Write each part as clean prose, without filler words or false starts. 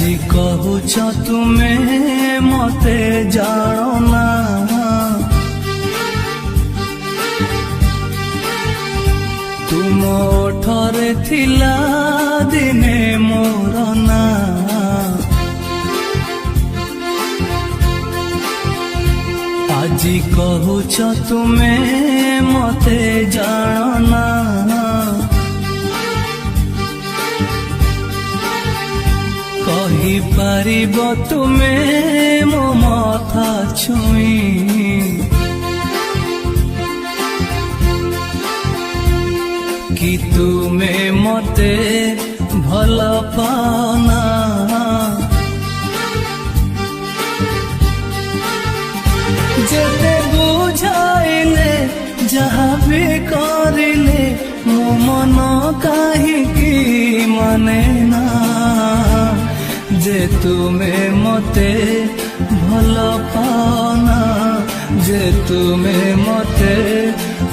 আজি কহুছ তুমে মতে জানো না তুম ওঠরে থিলা দিনে মোর না আজি কহুছ তুমে মতে জানো না কহি পারিব তুমে মো মাথা ছুঁই কি তুমে মতে ভাল পাও না যেতে বুঝাইলে যাহা भी করিলে মো মন কাহিকি মানে না যে তুমে মতে ভাল পাও না যে তুমে মতে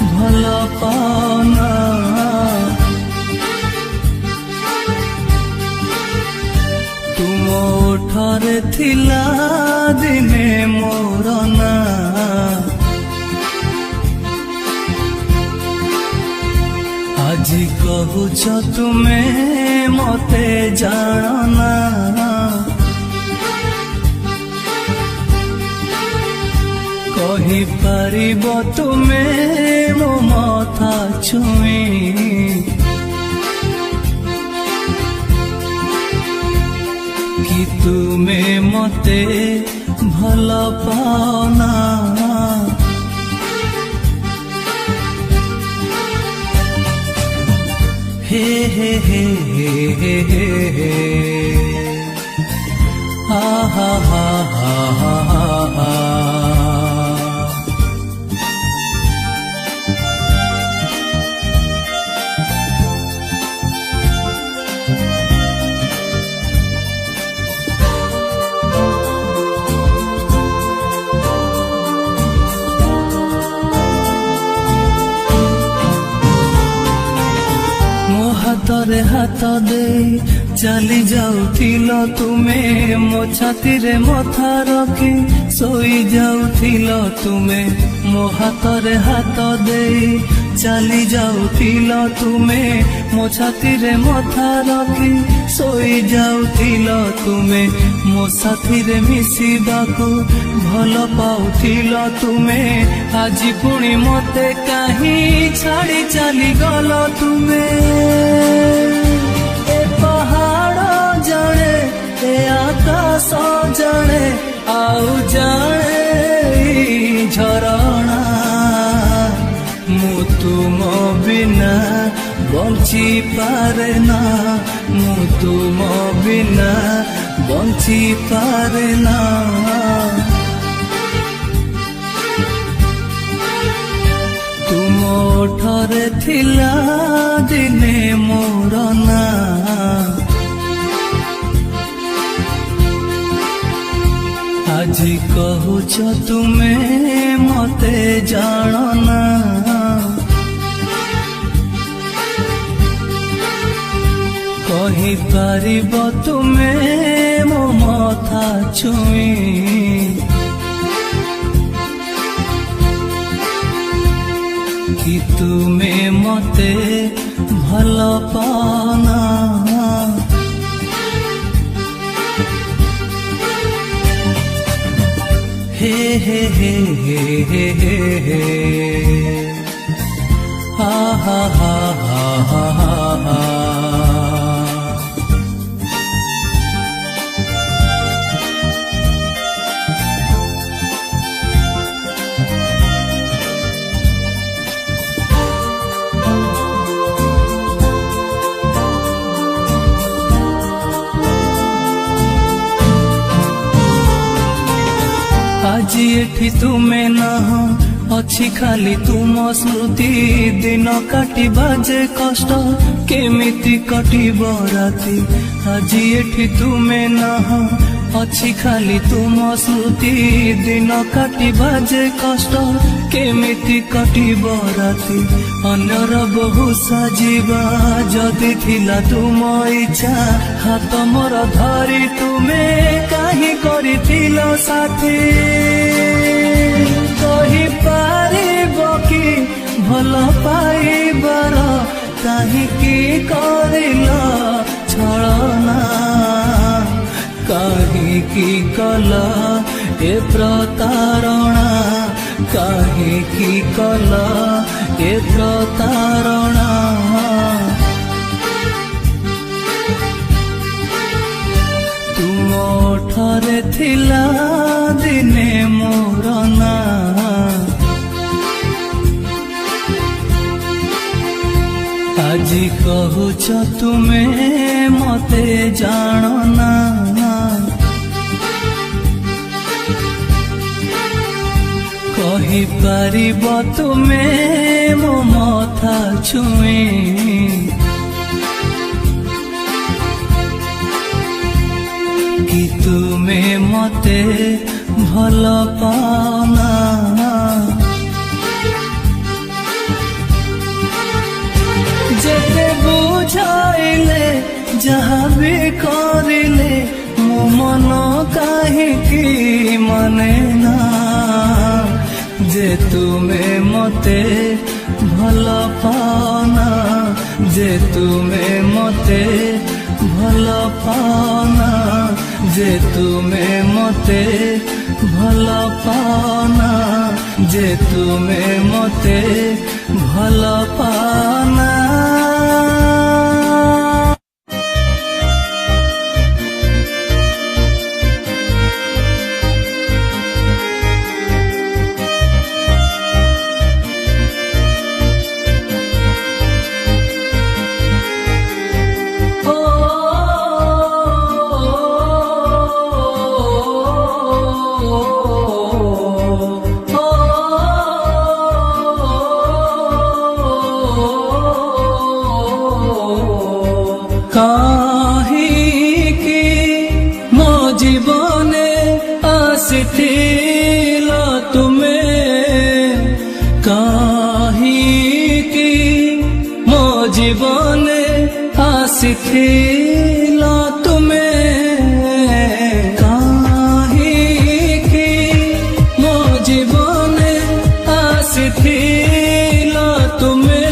ভাল পাও না তুম ওঠরে থিলা দিনে মোর না আজি কহুছ তুমে মতে জানো না কহি পারিব তুমে মো মাথা ছুঁই কি তুমে মতে ভাল পাও না হে হে হে হে হে হে হা হা হা হা হা ହାତରେ ହାତ ଦେଇ ଚାଲି ଯାଉଥିଲ ତୁମେ ମୋ ଛାତିରେ ମଥା ରଖି ଶୋଇ ଯାଉଥିଲ ତୁମେ ମୋ ହାତରେ ହାତ ଦେଇ ଚାଲି ଯାଉଥିଲ ତୁମେ ମୋ ଛାତିରେ ମଥା ରଖି ଶୋଇ ଯାଉଥିଲ ତୁମେ ମୋ ସାଥିରେ ମିଶିବାକୁ ଭଲ ପାଉଥିଲ ତୁମେ ଆଜି ପୁଣି ମତେ କାହିଁ ଛାଡ଼ି ଚାଲିଗଲ ତୁମେ ଏ ପାହାଡ଼ ଜଣେ ଏ ଆକାଶ ଜଣେ ଆଉ ଜଣେ ଝରଣା ମୁଁ ତୁମ ବିନା ବଞ୍ଚି ପାରେ ନା ମୁଁ ତୁମ ବିନା ବଞ୍ଚି ପାରେ ନା ତୁମ ଓଠରେ ଥିଲା ଦିନେ ମୋର ନା আজি কহুছ তুমে মতে জানো না কহি পারিব তুমে মো মাথা ছুঁই কি তুমে মতে ভাল পাও না হে হে হে হে হে হে হে হা হা হা হা হা হা আজি এঠি তুমে নাহ अच्छी खाली तुम स्मृति दिन काटिबा जे कष्ट केमिति कटिब राति आज एठी तुमे नाह अच्छी खाली तुम स्मृति दिन काटिबा जे कष्ट केमिति कटिब राति अन्यर बहु साजिबा जदि थिला तुम इच्छा हाथ मोर धरी तुमे काहे करिथिल साथी कहि पारिब कि भल पाइबार काहेकि करिल छलना काहेकि कल ए प्रतारणा काहेकि कल ए प्रतारणा तुम ओठरे थिला दिने मोर ना आज कहूच तुमे मते जानना कहि पारिब तुमे मो मथा छुए कि तुमे मते भल पाना जेते बुझाइले जहाँ भी करिले मो मन काहेकि माने ना जे तुमे मते भल पाना जे तुमे मते भल पाना जे तुमे मते भल पाना जे तुमे मते भल पाना काहेकि मो जीवने आसिथिल तुमे काहेकि मो जीवने आसिथिल तुमे काहेकि मो जीवने आसिथिल तुमे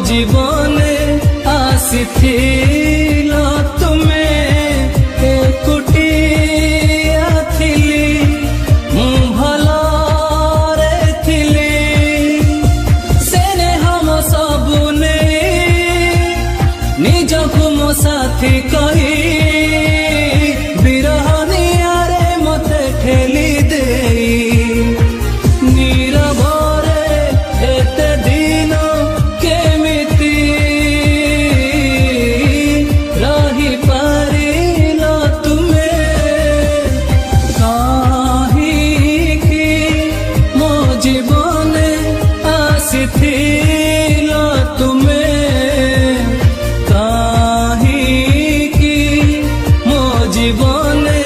जीवने आसिथिल तुमे एकुटिया थिली मु भलरे थिली सेने हम सबने निजकु मो साथी कही बिरहनियारे मते ठेली देई नीरवरे एते दिन आसिथिल तुमे काहेकि मो जीवने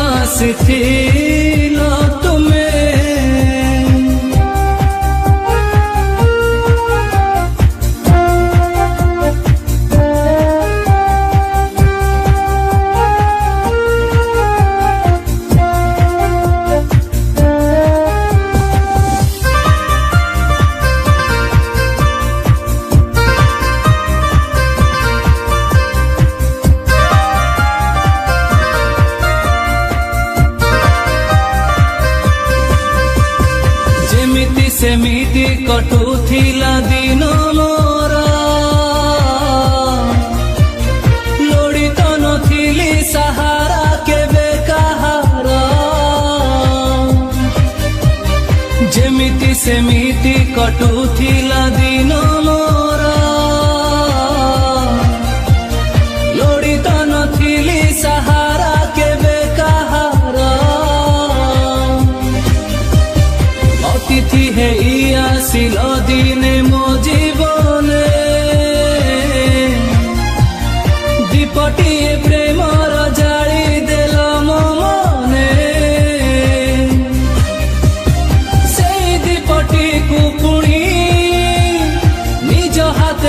आसिथिल तुमे सेमिति कटुथिला दिन मोर लोड़ित नथिली सहारा केबे काहार जेमिति सेमिति कटुथिला दिन मोर लोड़ित नथिली सहारा केबे काहार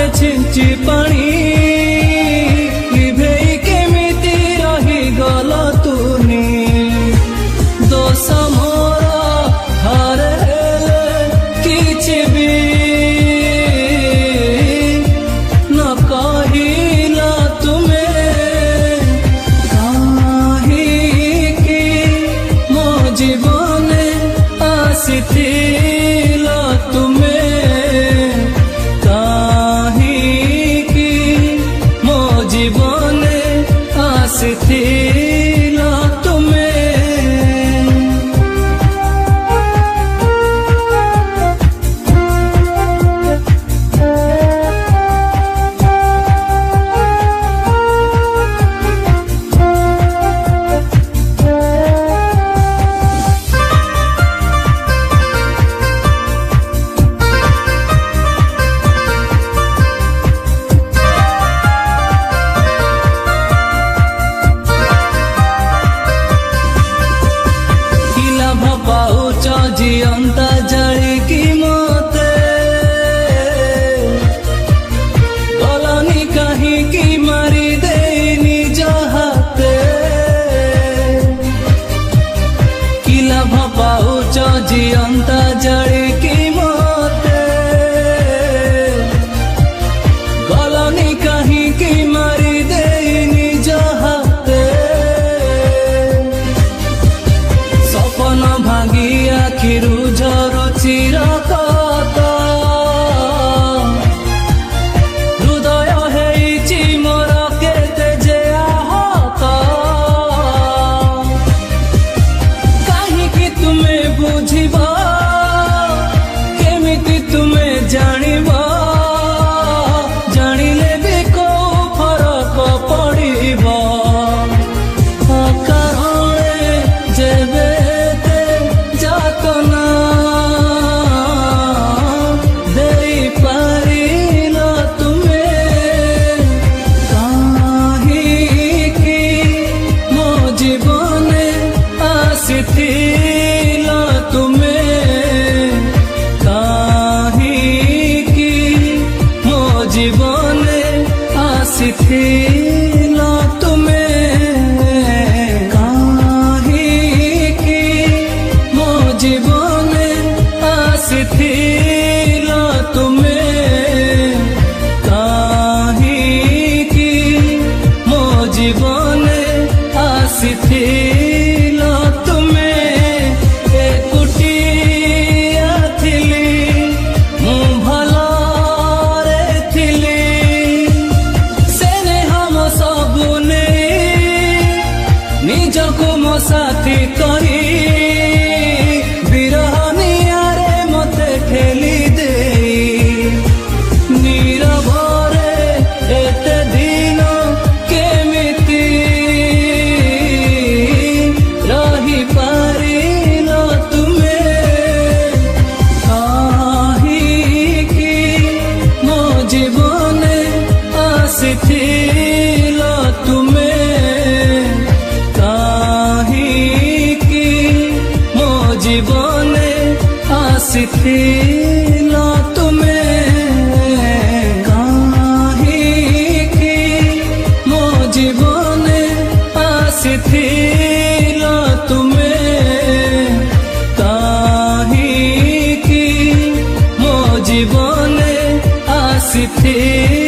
हाथे छिंची पानी लिभेई केमिति रही गल तुनी दोष मोर ଥରେ ହେଲେ କିଛି ବି ନ କହିଲ ତୁମେ କାହିଁକି ମୋ ଜୀବନେ ଆସିଥିଲ ତୁମେ କାହିଁକି ମୋ ଜୀବନେ ଆସିଥିଲ ତୁମେ पाउच जियंता जालिकी मते गलनी काहींकी मारी दे निज हाथे कि लाभ पाउच जियंता जालिकी मते गलनी काहींकी मारी दे निज हाथे सपन भांगी आखिरु झरुची रक्त हृदय हेइची मोर केते जे आहत काहींकी तुमे बुझिब केमिति तुमे जानिब जानिले भी को फरक पड़िब अकारणे जेबे जातना देई पारिल तुमे काहींकी मो जीवने आसिथिल तुमे काहींकी मो जीवने आसिथिल तुमे काहींकी मो जीवने आसिथिल तुमे काहींकी मो जीवने आसिथिल तुमे एकुटिया थिली मु भलरे थिली सेने हम सबु नेई निजको मो साथी कही विरह नियारे मते ठेली देई नीरभरे एते दिन केमिति रही पारिल तुमे काहींकी मो जीवने आसिथिल तुमे काहींकी मो जीवने आसिथिल तुमे काहींकी मो जीवने आसिथिल तुमे काहींकी मो जीवने आसिथिल